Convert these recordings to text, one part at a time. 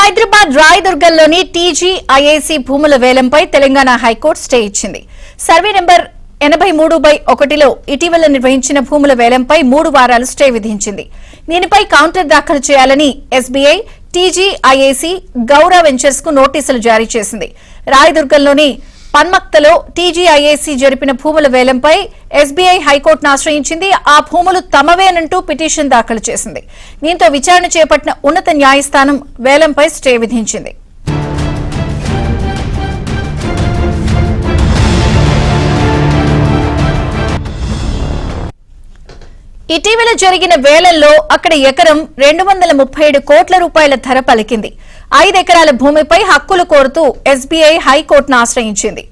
హైదరాబాద్ రాయదుర్గంలోని టీజీఐఏసీ భూముల వేలంపై Telangana high court stay ఇచ్చింది. Survey number 83/1లో ఇటీవల నిర్వహించిన భూముల వేలంపై 3 వారాలు స్టే విధించింది. దీనిపై కౌంటర్ దాఖలు చేయాలని ఎస్బీఐ, టీజీఐఏసీ, గౌర వెంచర్స్ కు నోటీసులు జారీ చేసింది. రాయదుర్గంలోని పన్మక్తలో టీజీఐఏసీ జరిపిన భూముల వేలంపై ఎస్బీఐ హైకోర్టును ఆశ్రయించింది. ఆ భూములు తమవేనంటూ పిటిషన్ దాఖలు చేసింది. దీంతో విచారణ చేపట్టిన ఉన్నత న్యాయస్థానం వేలంపై స్టే విధించింది. ఇటీవల జరిగిన వేలంలో అక్కడ ఎకరం 237 కోట్ల రూపాయల ధర పలికింది. 5 ఎకరాల భూమిపై హక్కులు కోరుతూ ఎస్బీఐ హైకోర్టును ఆశ్రయించింది.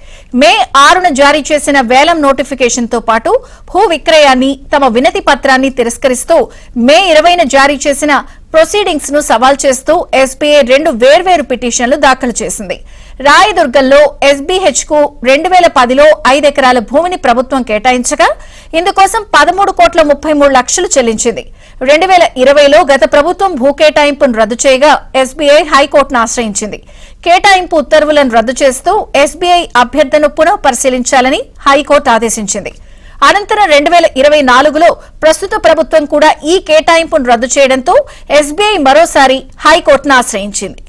మే 6న జారీ చేసిన వేలం నోటిఫికేషన్తో పాటు భూ విక్రయాన్ని తమ వినతి పత్రాన్ని తిరస్కరిస్తూ మే 20న జారీ చేసిన ప్రొసీడింగ్స్ ను సవాల్ చేస్తూ ఎస్బీఐ 2 వేర్వేరు పిటిషన్లు దాఖలు చేసింది. రాయదుర్గంలో ఎస్బీహెచ్ కు 2010లో 5 ఎకరాల భూమిని ప్రభుత్వం కేటాయించగా ఇందుకోసం 13,33 లక్షలు చెల్లించింది. 2020లో గత ప్రభుత్వం భూ కేటాయింపును రద్దు చేయగా ఎస్బీఐ హైకోర్టును ఆశ్రయించింది. కేటాయింపు ఉత్తర్వులను రద్దు చేస్తూ ఎస్బీఐ అభ్యర్థనను పునః పరిశీలించాలని హైకోర్టు ఆదేశించింది. అనంతరం 2024లో ప్రస్తుత ప్రభుత్వం కూడా ఈ కేటాయింపును రద్దు చేయడంతో ఎస్బీఐ మరోసారి హైకోర్టును ఆశ్రయించింది.